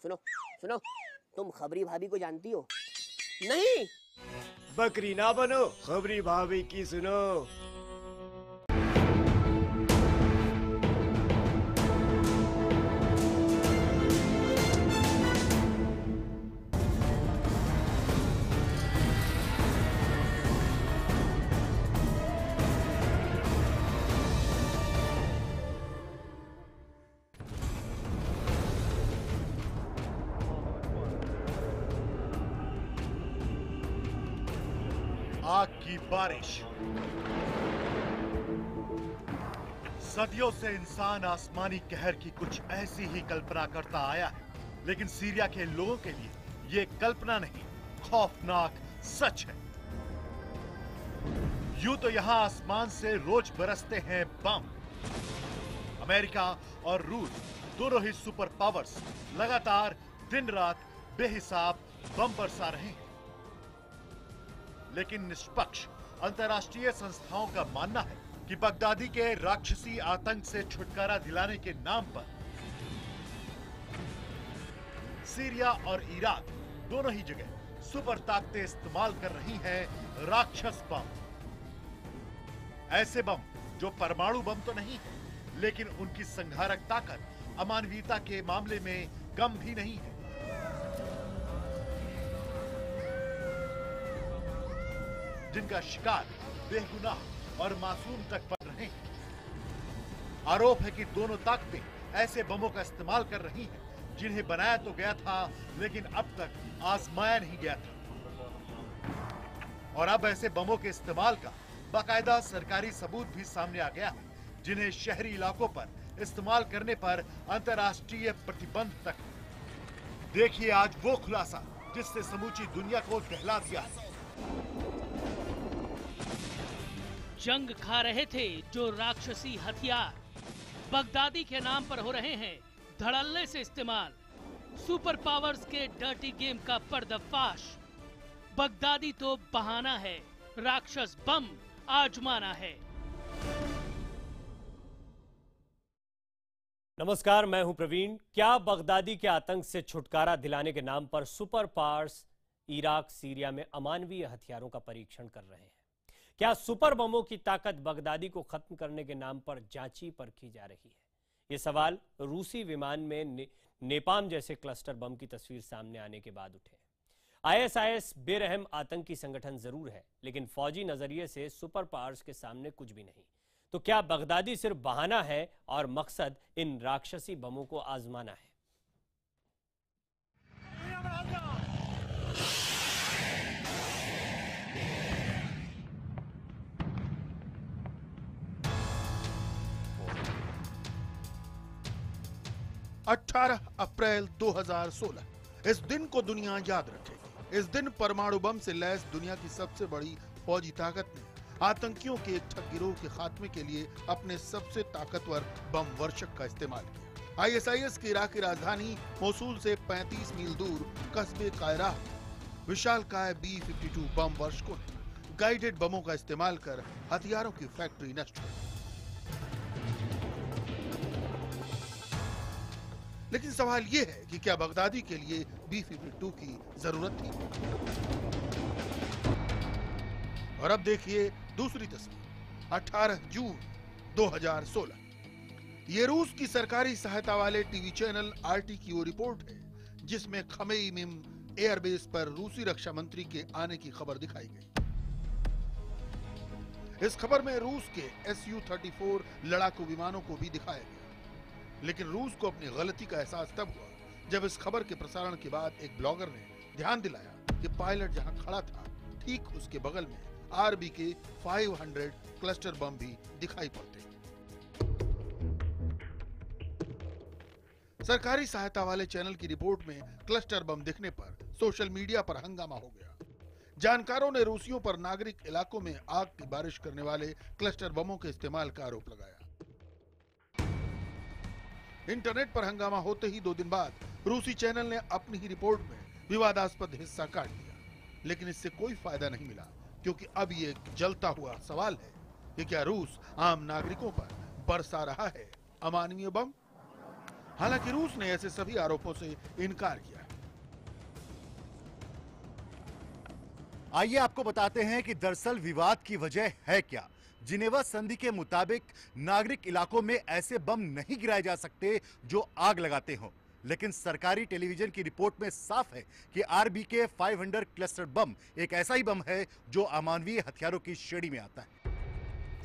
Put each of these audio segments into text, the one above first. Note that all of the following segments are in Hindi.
सुनो सुनो, तुम खबरी भाभी को जानती हो? नहीं, बकरी ना बनो, खबरी भाभी की सुनो। आग की बारिश। सदियों से इंसान आसमानी कहर की कुछ ऐसी ही कल्पना करता आया है, लेकिन सीरिया के लोगों के लिए ये कल्पना नहीं, खौफनाक सच है। यूं तो यहां आसमान से रोज बरसते हैं बम। अमेरिका और रूस दोनों ही सुपर पावर्स लगातार दिन रात बेहिसाब बम बरसा रहे हैं, लेकिन निष्पक्ष अंतर्राष्ट्रीय संस्थाओं का मानना है कि बगदादी के राक्षसी आतंक से छुटकारा दिलाने के नाम पर सीरिया और इराक दोनों ही जगह सुपर ताकतें इस्तेमाल कर रही हैं राक्षस बम। ऐसे बम जो परमाणु बम तो नहीं है, लेकिन उनकी संहारक ताकत अमानवीयता के मामले में कम भी नहीं है। जिनका शिकार बेगुनाह और मासूम तक बन रहे हैं। आरोप है कि दोनों ताकतें ऐसे बमों का इस्तेमाल कर रही हैं जिन्हें बनाया तो गया था, लेकिन अब तक आजमाया नहीं गया था। और अब ऐसे बमों के इस्तेमाल का बाकायदा सरकारी सबूत भी सामने आ गया है, जिन्हें शहरी इलाकों पर इस्तेमाल करने पर अंतर्राष्ट्रीय प्रतिबंध तक। देखिए आज वो खुलासा जिससे समूची दुनिया को दहला दिया। जंग खा रहे थे जो राक्षसी हथियार बगदादी के नाम पर हो रहे हैं धड़ल्ले से इस्तेमाल। सुपर पावर्स के डर्टी गेम का पर्दाफाश। बगदादी तो बहाना है, राक्षस बम आजमाना है। नमस्कार, मैं हूं प्रवीण। क्या बगदादी के आतंक से छुटकारा दिलाने के नाम पर सुपर पावर्स इराक सीरिया में अमानवीय हथियारों का परीक्षण कर रहे हैं? क्या सुपर बमों की ताकत बगदादी को खत्म करने के नाम पर जांची परखी जा रही है? ये सवाल रूसी विमान में नेपाम जैसे क्लस्टर बम की तस्वीर सामने आने के बाद उठे। आईएसआईएस बेरहम आतंकी संगठन जरूर है, लेकिन फौजी नजरिए से सुपर पावर्स के सामने कुछ भी नहीं। तो क्या बगदादी सिर्फ बहाना है और मकसद इन राक्षसी बमों को आजमाना है? अठारह अप्रैल 2016 इस दिन को दुनिया याद रखेगी। इस दिन परमाणु बम से लैस दुनिया की सबसे बड़ी फौजी ताकत ने आतंकियों के एक ठग गिरोह के खात्मे के लिए अपने सबसे ताकतवर बम वर्षक का इस्तेमाल किया। आईएसआईएस की इराकी राजधानी मोसूल से 35 मील दूर कस्बे कायरा विशालकाय B-52 बम वर्षकों ने गाइडेड बमों का इस्तेमाल कर हथियारों की फैक्ट्री नष्ट कर दी। लेकिन सवाल यह है कि क्या बगदादी के लिए B-52 की जरूरत थी? और अब देखिए दूसरी तस्वीर। 18 जून 2016 ये रूस की सरकारी सहायता वाले टीवी चैनल RT की वो रिपोर्ट है जिसमें खमेइमिम एयरबेस पर रूसी रक्षा मंत्री के आने की खबर दिखाई गई। इस खबर में रूस के Su-34 लड़ाकू विमानों को भी दिखाया गया। लेकिन रूस को अपनी गलती का एहसास तब हुआ जब इस खबर के प्रसारण के बाद एक ब्लॉगर ने ध्यान दिलाया कि पायलट जहां खड़ा था ठीक उसके बगल में RBK 500 क्लस्टर बम भी दिखाई पड़ते हैं। सरकारी सहायता वाले चैनल की रिपोर्ट में क्लस्टर बम दिखने पर सोशल मीडिया पर हंगामा हो गया। जानकारों ने रूसियों पर नागरिक इलाकों में आग की बारिश करने वाले क्लस्टर बमों के इस्तेमाल का आरोप लगाया। इंटरनेट पर हंगामा होते ही 2 दिन बाद रूसी चैनल ने अपनी ही रिपोर्ट में विवादास्पद हिस्सा काट दिया। लेकिन इससे कोई फायदा नहीं मिला, क्योंकि अब ये जलता हुआ सवाल है कि क्या रूस आम नागरिकों पर बरसा रहा है अमानवीय बम? हालांकि रूस ने ऐसे सभी आरोपों से इनकार किया है। आइए आपको बताते हैं कि दरअसल विवाद की वजह है क्या। जिनेवा संधि के मुताबिक नागरिक इलाकों में ऐसे बम नहीं गिराए जा सकते जो आग लगाते हों, लेकिन सरकारी टेलीविजन की रिपोर्ट में साफ है कि RBK 500 क्लस्टर बम एक ऐसा ही बम है जो अमानवीय हथियारों की श्रेणी में आता है।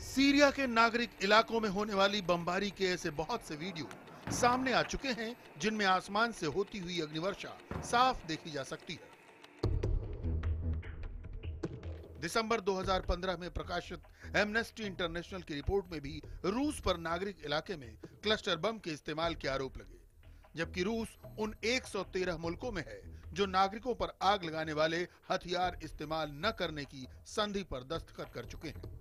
सीरिया के नागरिक इलाकों में होने वाली बमबारी के ऐसे बहुत से वीडियो सामने आ चुके हैं जिनमें आसमान से होती हुई अग्निवर्षा साफ देखी जा सकती है। दिसंबर 2015 में प्रकाशित एमनेस्टी इंटरनेशनल की रिपोर्ट में भी रूस पर नागरिक इलाके में क्लस्टर बम के इस्तेमाल के आरोप लगे, जबकि रूस उन 113 मुल्कों में है जो नागरिकों पर आग लगाने वाले हथियार इस्तेमाल न करने की संधि पर दस्तखत कर चुके हैं।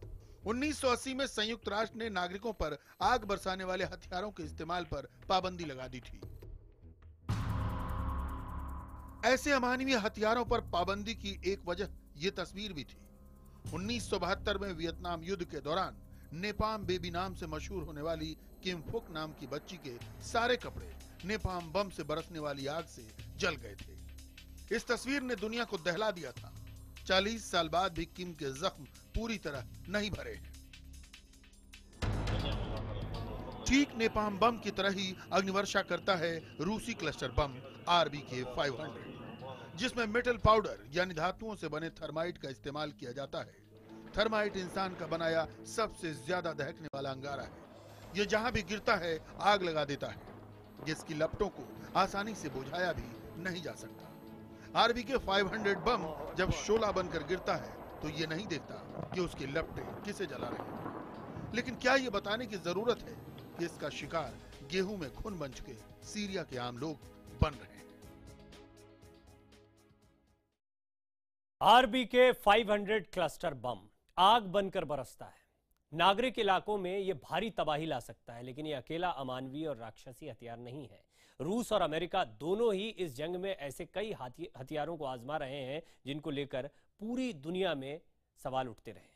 1980 में संयुक्त राष्ट्र ने नागरिकों पर आग बरसाने वाले हथियारों के इस्तेमाल पर पाबंदी लगा दी थी। ऐसे अमानवीय हथियारों पर पाबंदी की एक वजह ये तस्वीर भी थी। 1972 में वियतनाम युद्ध के दौरान नेपाम बेबी नाम से मशहूर होने वाली किम फुक नाम की बच्ची के सारे कपड़े नेपाम बम से बरसने वाली आग से जल गए थे। इस तस्वीर ने दुनिया को दहला दिया था। 40 साल बाद भी किम के जख्म पूरी तरह नहीं भरे हैं। ठीक नेपाम बम की तरह ही अग्निवर्षा करता है रूसी क्लस्टर बम RBK 500, जिसमें मेटल पाउडर यानी धातुओं से बने थर्माइट का इस्तेमाल किया जाता है। थर्माइट इंसान का बनाया सबसे ज्यादा दहकने वाला अंगारा है। यह जहां भी गिरता है आग लगा देता है, जिसकी लपटों को आसानी से बुझाया भी नहीं जा सकता। RBK 500 बम जब शोला बनकर गिरता है तो ये नहीं देखता कि उसकी लपटें किसे जला रही हैं। लेकिन क्या ये बताने की जरूरत है कि इसका शिकार गेहूं में खून बन चुके सीरिया के आम लोग बन रहे हैं। RBK 500 क्लस्टर बम आग बनकर बरसता है। नागरिक इलाकों में यह भारी तबाही ला सकता है, लेकिन यह अकेला अमानवीय और राक्षसी हथियार नहीं है। रूस और अमेरिका दोनों ही इस जंग में ऐसे कई हथियारों को आजमा रहे हैं जिनको लेकर पूरी दुनिया में सवाल उठते रहे।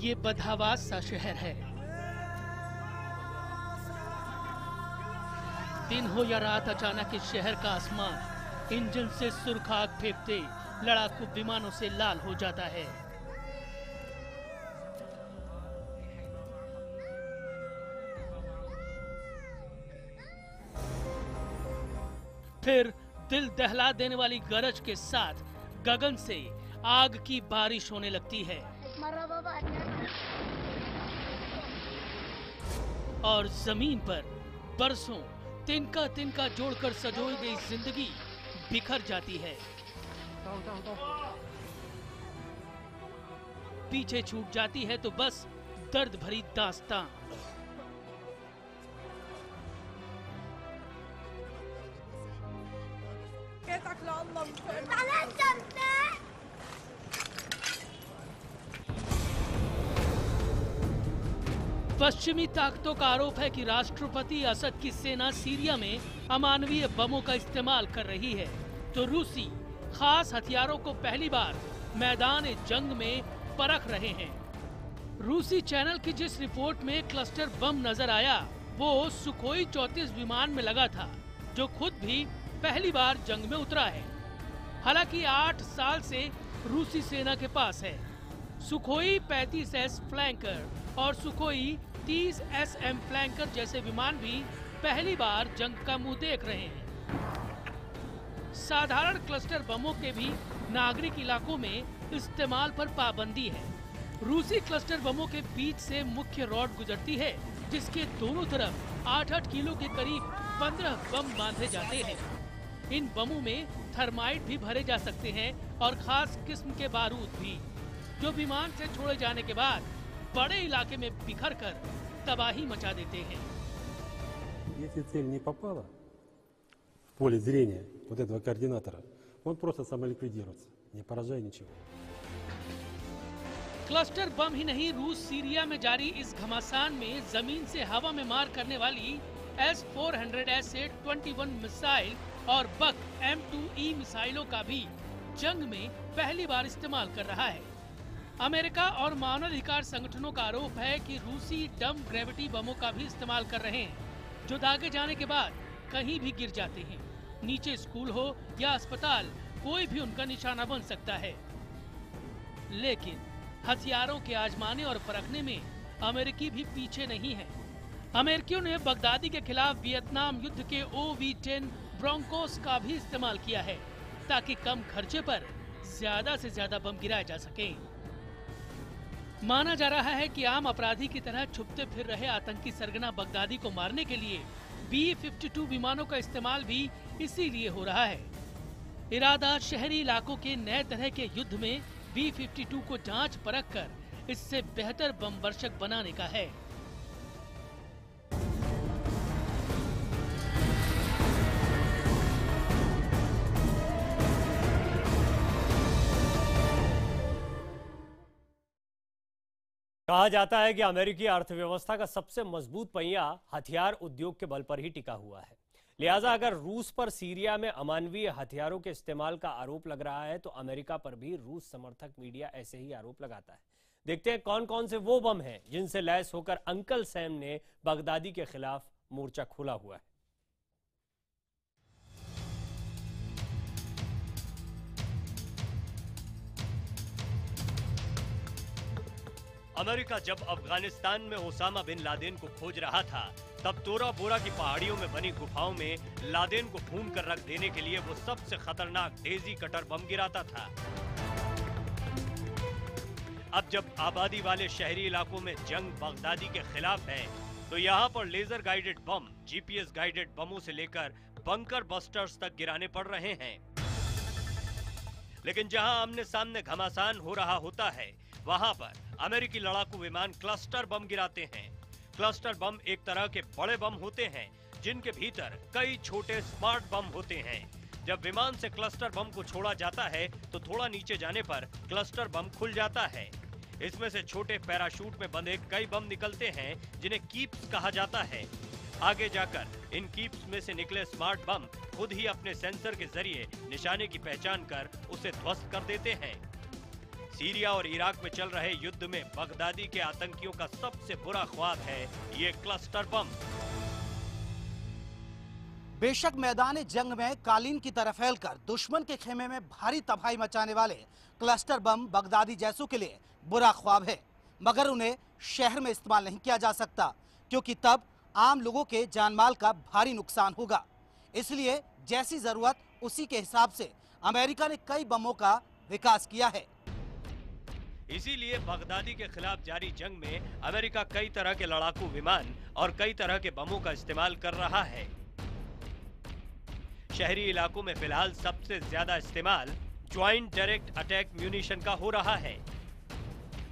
ये बदहवास सा शहर है। दिन हो या रात, अचानक इस शहर का आसमान इंजन से सुर्ख आग फेंकते लड़ाकू विमानों से लाल हो जाता है। फिर दिल दहला देने वाली गरज के साथ गगन से आग की बारिश होने लगती है और जमीन पर बरसों तिनका तिनका जोड़कर सजोई गई जिंदगी बिखर जाती है। पीछे छूट जाती है तो बस दर्द भरी दास्तां। पश्चिमी ताकतों का आरोप है कि राष्ट्रपति असद की सेना सीरिया में अमानवीय बमों का इस्तेमाल कर रही है, तो रूसी खास हथियारों को पहली बार मैदान जंग में परख रहे हैं। रूसी चैनल की जिस रिपोर्ट में क्लस्टर बम नजर आया वो सुखोई 34 विमान में लगा था, जो खुद भी पहली बार जंग में उतरा है। हालांकि 8 साल से रूसी सेना के पास है। सुखोई 35S फ्लैंकर और सुखोई 30SM फ्लैंकर जैसे विमान भी पहली बार जंग का मुंह देख रहे हैं। साधारण क्लस्टर बमों के भी नागरिक इलाकों में इस्तेमाल पर पाबंदी है। रूसी क्लस्टर बमों के बीच से मुख्य रॉड गुजरती है, जिसके दोनों तरफ 8-8 किलो के करीब 15 बम बांधे जाते हैं। इन बमों में थर्माइट भी भरे जा सकते हैं और खास किस्म के बारूद भी, जो विमान से छोड़े जाने के बाद बड़े इलाके में बिखर कर तबाही मचा देते हैं। Если цель не попала в поле зрения вот этого координатора, он просто самоликвидируется, не поражая ничего. क्लस्टर बम ही नहीं, रूस सीरिया में जारी इस घमासान में जमीन से हवा में मार करने वाली S-400 SA-21 मिसाइल और बक M2E मिसाइलों का भी जंग में पहली बार इस्तेमाल कर रहा है। अमेरिका और मानवाधिकार संगठनों का आरोप है कि रूसी डम ग्रेविटी बमों का भी इस्तेमाल कर रहे हैं, जो दागे जाने के बाद कहीं भी गिर जाते हैं। नीचे स्कूल हो या अस्पताल, कोई भी उनका निशाना बन सकता है। लेकिन हथियारों के आजमाने और परखने में अमेरिकी भी पीछे नहीं है। अमेरिकियों ने बगदादी के खिलाफ वियतनाम युद्ध के OV-10 ब्रोंकोस का भी इस्तेमाल किया है, ताकि कम खर्चे पर ज्यादा से ज्यादा बम गिराए जा सके। माना जा रहा है कि आम अपराधी की तरह छुपते फिर रहे आतंकी सरगना बगदादी को मारने के लिए B-52 विमानों का इस्तेमाल भी इसीलिए हो रहा है। इरादा शहरी इलाकों के नए तरह के युद्ध में B-52 को जांच परख कर इससे बेहतर बम वर्षक बनाने का है। कहा जाता है कि अमेरिकी अर्थव्यवस्था का सबसे मजबूत पहिया हथियार उद्योग के बल पर ही टिका हुआ है। लिहाजा अगर रूस पर सीरिया में अमानवीय हथियारों के इस्तेमाल का आरोप लग रहा है, तो अमेरिका पर भी रूस समर्थक मीडिया ऐसे ही आरोप लगाता है। देखते हैं कौन कौन से वो बम हैं जिनसे लैस होकर अंकल सैम ने बगदादी के खिलाफ मोर्चा खोला हुआ है। अमेरिका जब अफगानिस्तान में ओसामा बिन लादेन को खोज रहा था, तब तोरा बोरा की पहाड़ियों में बनी गुफाओं में लादेन को ढूंढ कर रख देने के लिए वो सबसे खतरनाक डेजी कटर बम गिराता था। अब जब आबादी वाले शहरी इलाकों में जंग बगदादी के खिलाफ है, तो यहाँ पर laser guided bomb, GPS guided बमों से लेकर बंकर बस्टर्स तक गिराने पड़ रहे हैं। लेकिन जहां आमने सामने घमासान हो रहा होता है, वहां पर अमेरिकी लड़ाकू विमान क्लस्टर बम गिराते हैं। क्लस्टर बम एक तरह के बड़े बम होते हैं जिनके भीतर कई छोटे स्मार्ट बम होते हैं। जब विमान से क्लस्टर बम को छोड़ा जाता है, तो थोड़ा नीचे जाने पर क्लस्टर बम खुल जाता है। इसमें से छोटे पैराशूट में बंधे कई बम निकलते हैं जिन्हें कीप्स कहा जाता है। आगे जाकर इन कीप्स में से निकले स्मार्ट बम खुद ही अपने सेंसर के जरिए निशाने की पहचान कर उसे ध्वस्त कर देते हैं। सीरिया और इराक में चल रहे युद्ध में बगदादी के आतंकियों का सबसे बुरा ख्वाब है ये क्लस्टर बम। बेशक मैदान जंग में कालीन की तरह फैलकर दुश्मन के खेमे में भारी तबाही मचाने वाले क्लस्टर बम बगदादी जैसों के लिए बुरा ख्वाब है, मगर उन्हें शहर में इस्तेमाल नहीं किया जा सकता, क्योंकि तब आम लोगों के जानमाल का भारी नुकसान होगा। इसलिए जैसी जरूरत उसी के हिसाब से अमेरिका ने कई बमों का विकास किया है। इसीलिए बगदादी के खिलाफ जारी जंग में अमेरिका कई तरह के लड़ाकू विमान और कई तरह के बमों का इस्तेमाल कर रहा है। शहरी इलाकों में फिलहाल सबसे ज्यादा इस्तेमाल ज्वाइंट डायरेक्ट अटैक म्यूनिशन का हो रहा है।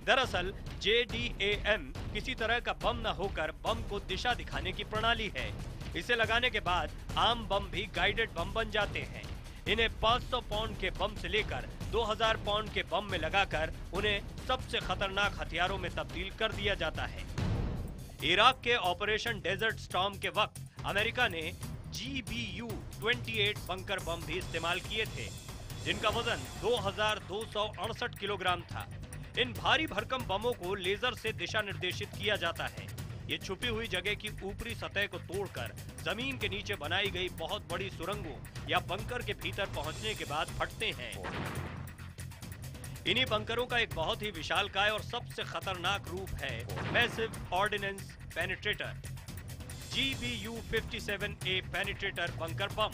दरअसल JDAM किसी तरह का बम न होकर बम को दिशा दिखाने की प्रणाली है। इसे लगाने के बाद आम बम भी गाइडेड बम बन जाते हैं। इन्हें 500 पाउंड के बम से लेकर 2000 पाउंड के बम में लगाकर उन्हें सबसे खतरनाक हथियारों में तब्दील कर दिया जाता है। इराक के ऑपरेशन डेजर्ट स्टॉर्म के वक्त अमेरिका ने GBU-28 बंकर बम भी इस्तेमाल किए थे, जिनका वजन 2268 किलोग्राम था। इन भारी भरकम बमों को लेजर से दिशा निर्देशित किया जाता है। ये छुपी हुई जगह की ऊपरी सतह को तोड़कर जमीन के नीचे बनाई गई बहुत बड़ी सुरंगों या बंकर के भीतर पहुंचने के बाद फटते हैं। इन्हीं बंकरों का एक बहुत ही विशालकाय और सबसे खतरनाक रूप है massive ordnance penetrator GBU-57A penetrator bunker bomb.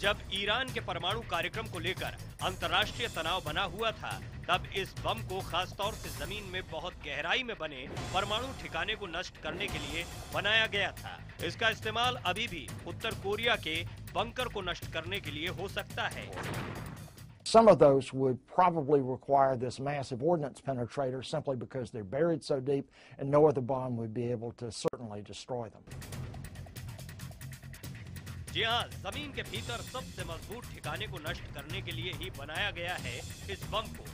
जब ईरान के परमाणु कार्यक्रम को लेकर अंतर्राष्ट्रीय तनाव बना हुआ था, तब इस बम को खासतौर से जमीन में बहुत गहराई में बने परमाणु ठिकाने को नष्ट करने के लिए बनाया गया था। इसका इस्तेमाल अभी भी उत्तर कोरिया के बंकर को नष्ट करने के लिए हो सकता है। Some of those would probably require this massive ordnance penetrator simply because they're buried so deep and no other bomb would be able to certainly destroy them. जी हाँ, जमीन के भीतर सबसे मजबूत ठिकाने को नष्ट करने के लिए ही बनाया गया है इस बम को।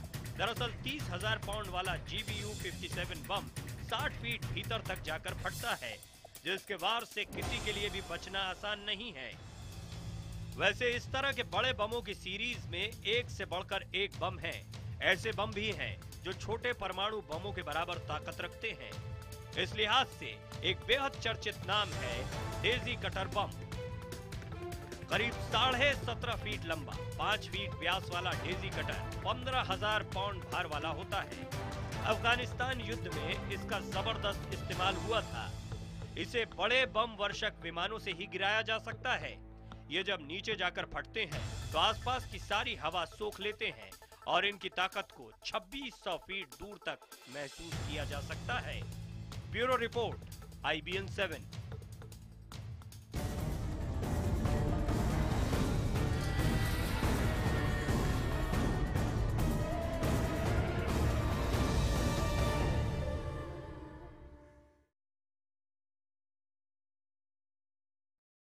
दरअसल 30,000 पाउंड वाला GBU-57 बम 60 फीट भीतर तक जाकर फटता है, जिसके वार से किसी के लिए भी बचना आसान नहीं है। वैसे इस तरह के बड़े बमों की सीरीज में एक से बढ़कर एक बम है। ऐसे बम भी हैं जो छोटे परमाणु बमों के बराबर ताकत रखते हैं। इस लिहाज से एक बेहद चर्चित नाम है डेजी कटर बम। करीब 17.5 फीट लंबा, 5 फीट व्यास वाला डेजी कटर 15,000 पाउंड भार वाला होता है। अफगानिस्तान युद्ध में इसका जबरदस्त इस्तेमाल हुआ था। इसे बड़े बम वर्षक विमानों से ही गिराया जा सकता है। ये जब नीचे जाकर फटते हैं तो आसपास की सारी हवा सोख लेते हैं और इनकी ताकत को 2600 फीट दूर तक महसूस किया जा सकता है। Bureau report, IBN 7।